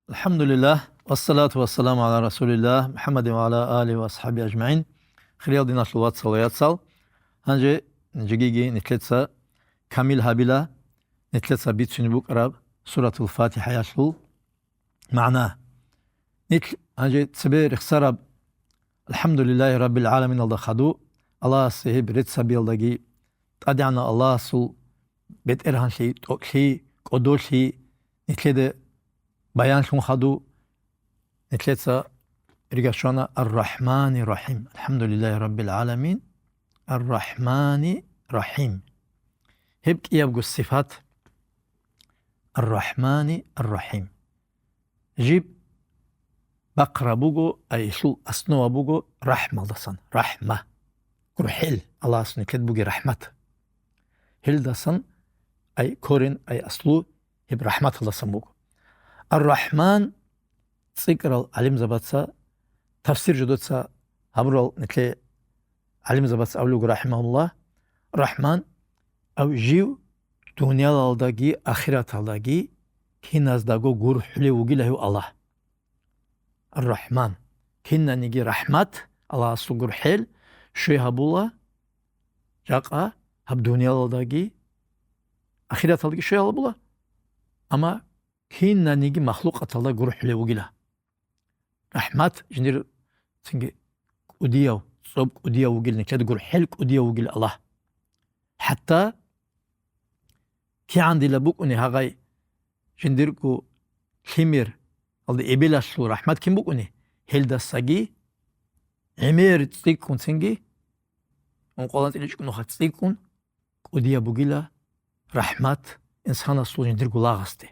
Elhamdülillah, ve salatu ve selamu ala Resulillah, Muhammedin ve ala alihi ve ashabi ajma'in. Khiriyal dina shluvat salayatsal. Hanje, njigigi nitletsa, kamil habila, nitletsa bitsuni buk arab, suratul Fatiha yashlu. Ma'na. Hanje tsebe rikhsarab, elhamdülillahi rabbil alamin alda khadu. Allah sehib ritsa biyaldagi, tadi'ana Allah sul, bet erhan şey, şey, kodol şey, nitlede, bayan şun khadu. نتلاتة رجعشونا الرحمن الرحيم الحمد لله رب العالمين الرحمن الرحيم هبك يبقى الصفات الرحمن الرحيم جيب بقرة بوغو أي شو أصنوه بوغو رحمة دسان رحمة كرحيل الله أصنو كد بوغي رحمة هل دسان أي كورين أي أصلو هب رحمة دسان بوغو الرحمن سيكرال علم زبطة تفسير جدوتة هبرال نتلي علم زبطة أولوغ رحمه الله رحمن أو جيو دنيا الالداغي آخرات الالداغي كي نازداغو غور حلي وغيله الله الرحمن كينا نيجي رحمت الله أصلو غور حل شوي هبولا جاقا هب دنيا الالداغي آخرات الالداغي شوي هبولا أما كينا نيجي مخلوقات الله غور حلي وغيله رحمت جندير سنجي قديو صوب قديو وقيل نكاد تقول حلق قديو وقيل الله حتى كي عندي لبوك اني هاغاي جنديركو خمير الدي ابيلاشلو رحمت كيم بوك اني هيلدا ساجي عمير تسيكون سنجي ونقولان تليشكو نوخا تسيكون قديو بوغيلا رحمت انسان اصلو جنديركو لاغستي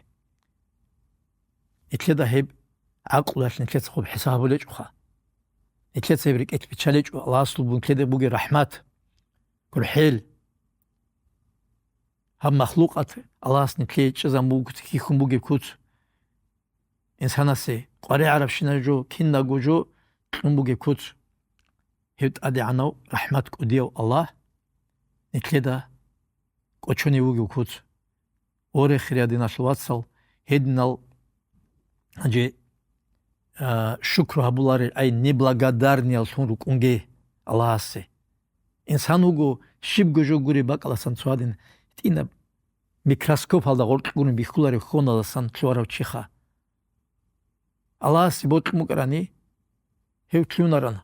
اتلدا هيب عقلش نكلت خوب حسابه لجوخا نكلت سيبرك ات بتشالج الله اصل بون كده بوغي رحمات كل حيل هم مخلوقات الله اصل نكلت زنبوغ كي خون بوغي كوت انسان سي قري عرب شنجو كنا جوجو خون بوغي كوت هيت ادي عنو رحمت كوديو الله نكلدا كوچوني بوغي كوت اوري خريادينا شلواتسال هيدنال اجي شكر هبولاري أي نبلاغادارني الشون ركونجي الله سي إنسان هو شيب جوجو غوري باك الله سان سوادين تينا ميكروسكوب هذا غورت غورن بيخولاري خون الله سان تشوارو تشيخا الله سي بوت مقراني هيو تلوناران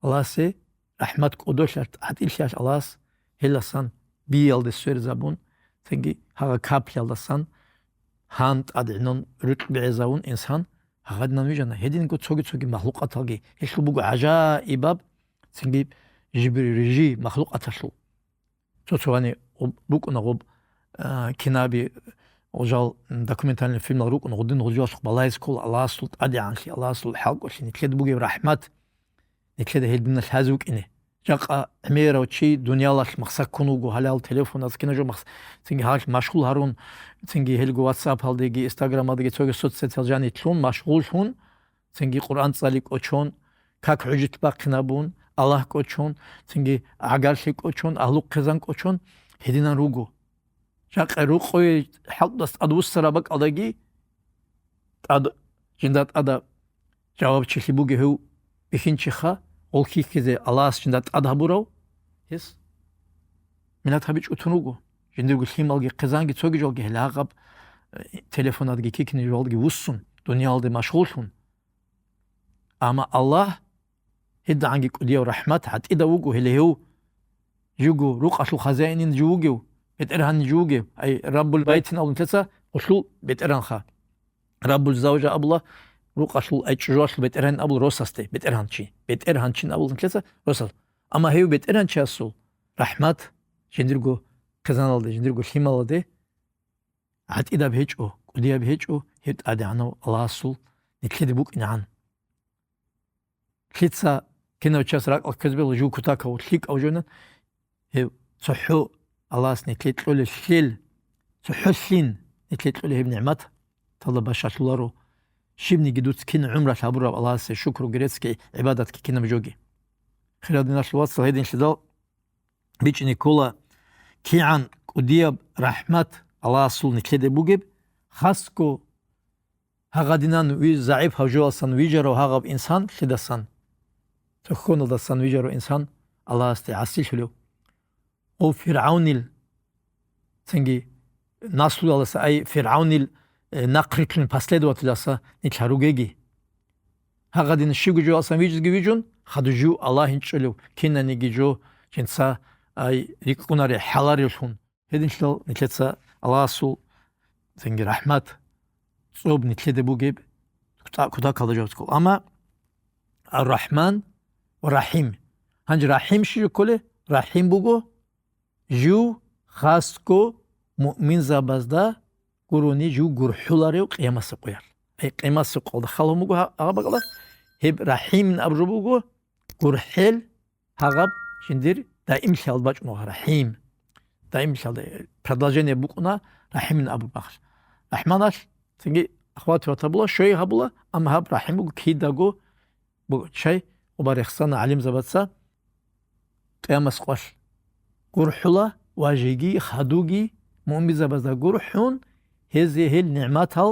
الله سي رحمت قدوشار عديلشاش الله سي هلا سان بيال دي سوير زابون تنجي هاغا كابل الله سان هانت أدعنون رتبع زاون إنسان هغادنا نوجانا هدين كو تسوغي مخلوقات الجي يشلو بوغو عجائب سنجي جبري رجي مخلوقات شلو تسواني بوكو نغوب كنابي وجال دوكيومنتالي فيلم نغروك نغدين نغجوش بلايز كول الله سلط ادي عنشي الله سلط حلق وشي نتلد بوغي رحمت نتلد هيدنا الحازوك اني جاقا اميرا وشي دنيا لاش مخصا كونوغو هلال تليفون ازكينا جو مخص سنجي هاش مشغول هارون سنجي هلغو واتساب هالديجي انستغرام هالديجي تسوغي سوتسيال جاني تلون مشغول شون سنجي قرآن تصالي كوچون كاك حجت باقنا بون الله كوچون سنجي عقالشي كوچون اهلوق قزان كوچون هدينا روغو جاقا روغوي حق دست ادوس سرابك اداجي اد جندات ادا جواب چيخي بوغي هو اخينچيخا ол кикеде Аллах жиндат адабурау ес мина табич утунугу жиндугу хималги қызанги цоги жолги хелагаб телефонадги кикини жолги вуссун дунялды машгулшун ама Аллах хидда анги кудия рахмат хат ида угу хелеу югу руқашу хазаинин жугу бетерхан жугу ай раббул байтин алун теса ушу бетеранха раббул заужа абла روقاشل ايچجوش بترهن ابل روساسته بترهنچي بترهنچين ابل نكلسا روسال اما هيو بترهنچاسو رحمت جندرغو كزانالده جندرغو شيمالده عت ادا بهچو قديا بهچو هيت ادانو الله سول نكلدي بوك انان كليتسا كينو چاسراق الكزبل جو كوتاكا وتليك او جونن هي صحو الله سنكليتلو الشيل صحوشين نكليتلو هي بنعمت طلب باشاتلارو شبني جدوت كين عمره شابورا الله سي شكر وجريتسكي عبادتك كينا بجوجي خلال ناش الواتس هيدين شدال بيج نيكولا كي عن قدياب رحمت الله سول نكلي بوجب خاصكو هاغادینан ви заиф ҳавҷоасан виҷаро ҳағаб инсан хидасан тохонадасан виҷаро инсан аллаҳасте асил шулю о фиръаунил цинги наслу аласа ай фиръаунил нақритлин последователаса ничларугеги ҳағадин шигуҷо асан виҷизги виҷун хадуҷу аллаҳин чӯлю кинанигиҷо чинса ай рикунаре ҳаларилхун ҳединшлал нитлеца аллаҳасул цинги раҳмат цоб нитледе бугеб куда калдаҷоскул ама арраҳман ва раҳим ҳанҷ раҳим шиҷу коле раҳим буго жу хаско муъмин забазда гуруни жу гурҳуларев қиямаси қоял ай қиямаси қолда хало муго ҳағабагала ҳеб раҳим абру буго гурҳел ҳағаб шиндир даим шалбачнуға раҳим даим шалда продолжение букуна раҳимин абу бахш раҳманаш цинги ахвати вата була шои ҳабула ама ҳаб раҳим буго кидаго буго чай убарехсана алим забатса қиямас қош гурҳула важиги хадуги муъмин забазда гурҳун ҳезе ҳел неъматал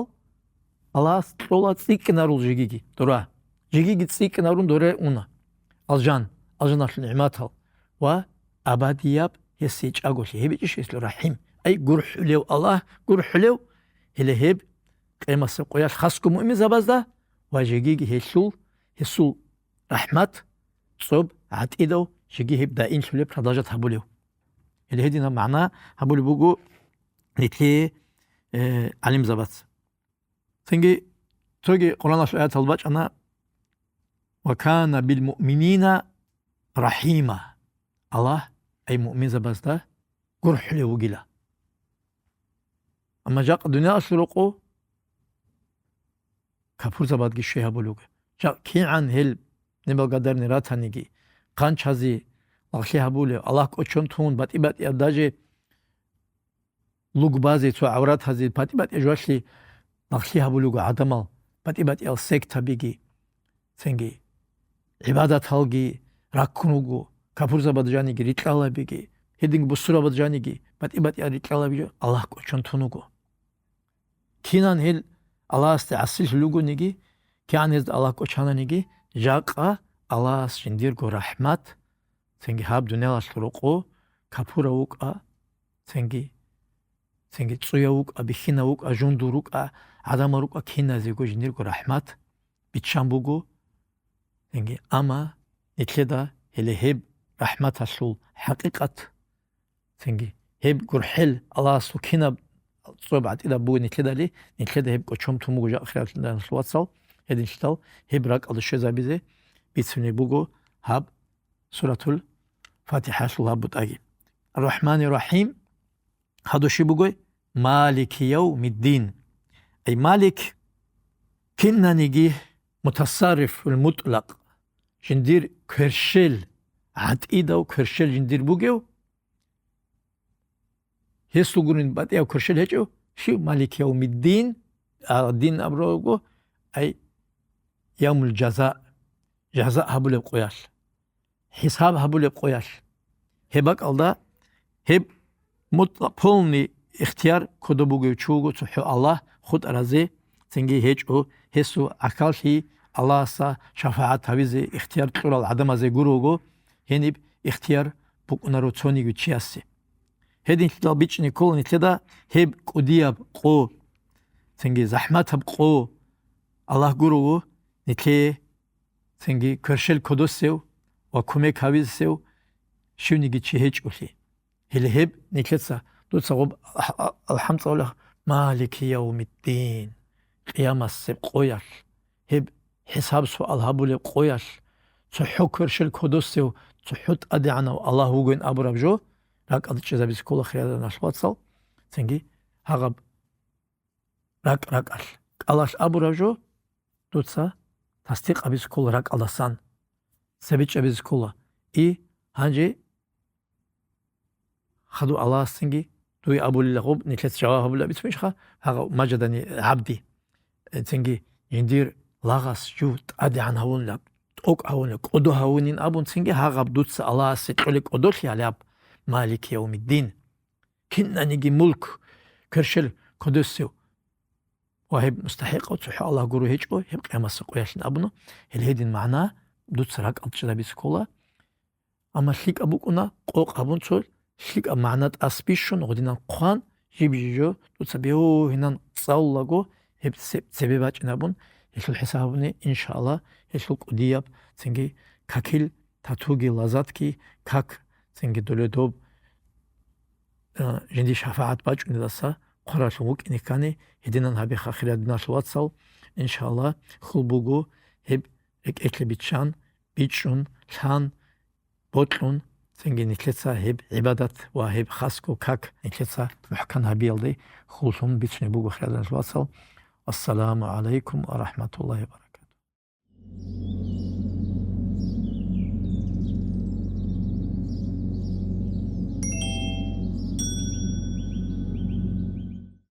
аллаҳ трола цикнарул жигиги дура жигиги цикнарун доре уна алҷан алҷанашл неъматал ва абадияб ҳеси чагоши ҳебичиш ҳеслу раҳим ай гурҳулев аллаҳ гурҳулев ҳеле ҳеб қиямаси қояш хаску муъмин забазда важигиги ҳесул раҳмат цоб атидав жиги ҳеб даин шуле продолжат ҳабулев ҳеле ҳедина маъна ҳабули бугу нитли алим забац цинги тоги қуръанаш аят албачана ва кана билмуъминина раҳима аллаҳ ай муъмин забазда гурҳулеву гила ама ҷақ дуня ашуруқу капур забадги шӯй ҳабулуг ҷақ киан ҳел небалгадарни ратаниги қанчази лахши ҳабуле аллаҳ кочон тун батибати адаже лугбази то аврат ҳази батибати жуашли лахши ҳабулуга адамал батибати ал секта биги цинги ибадаталги раккунугу капур забаджаниги ритлала биги ҳединг бусура баджаниги батибати ритлала биги аллаҳ кочон тунугу кинан ҳел аллаҳасте асил лугуниги киан ҳез аллаҳ кочананиги ҷақа аллаҳас шиндиргу раҳмат цинги ҳаб дуняла шуруқу капура вука цинги цуя вука бихина вука жунду рука адама рука киназигу шиндиргу раҳмат бичан бугу цинги ама нитледа ҳеле ҳеб раҳматашул ҳақиқат цинги ҳеб гурҳел аллаҳасу кина цоб атида бугу нитледали нитледа ҳеб кочом тумугу ҷақхиратсал ҳединштал ҳеб ракъаду шезабизе бицуни бугу ҳаб суратул фатиҳашул ҳаб бутаги арраҳмани раҳим ҳадуши бугой малики явмиддин ай малик киннаниги мутасаррифул мутлақ шиндир кӯршел атидав кӯршел шиндир бугев ҳесу гурин батияв кӯршел ҳечев ши малики явмиддин дин аброгу ай явмул ҷаза ҷаза ҳабулеб қояш ҳисаб ҳабулеб қояш ҳебак алда ҳеб мутлақ полни ихтияр куда бугев чугу цуху аллаҳ худ разе цинги ҳечу ҳесу акалши аллаҳаса шафаат ҳавизе ихтияр цурал адамазе гуругу ҳениб ихтияр букунару цонигу чи асе ҳедин ҳидал бични кол нитледа ҳеб кудияб қу цинги заҳматаб қу аллаҳ гуругу нитле цинги кӯршел кудусев ва кӯмек ҳавизсев шивниги чи ҳечули ҳеле ҳеб нитлеца дуцағоб алҳамдулилlah малики явмиддин қиямассеб қояш ҳеб ҳисаб суал ҳабулеб қояш цуҳу кӯршел кудусев цуҳут адианав аллаҳ угоин абурабжо ракъади чизабиси кола хирада нашлатсал цинги ҳағаб ракъаш алаш абурабжо дуца тасдиқ абиси кола ракъаласан себич абиси кола и ҳанҷи хаду аллаҳ цинги дуи абулила хуб нитлес ҷаваб ҳабула битмишха ҳаға маҷадани абди цинги ҷиндир лагас ҷут адиан ҳавунла ок ҳавунла куду ҳавунин абун цинги ҳағаб дуца аллаҳаси ҷоли кудухи аляб малики явмиддин киннаниги мулк кӯршел кудусев وهب مستحق وتحو الله جرو هيجو هب قيمة قياشن أبنو الهدين معنا دوت سراك أبتشلا بسكولا أما شيك أبوكونا قوق أبون تول شيك أمعنات أسبيشون غدينا قوان جيبجيجو دوت سبيو هنان تصاولاغو هب سبباج نابون يشل حسابني إن شاء الله يشل قدياب سنجي كاكيل تاتوغي لازاتكي كاك سنجي دولدوب جندي شفاعت باج ندسا قراش وق إنكاني هدينا هبي خاخرة دناش واتسال إن شاء الله خلبوغو هب إكل بيتشان بيتشون شان بوتلون سنجي نكلتسا هب عبادات وهب خاسكو كاك نكلتسا محكان هبيلدي خلصهم بيتشني بوغو خير دناش واتسال السلام عليكم ورحمة الله وبركاته.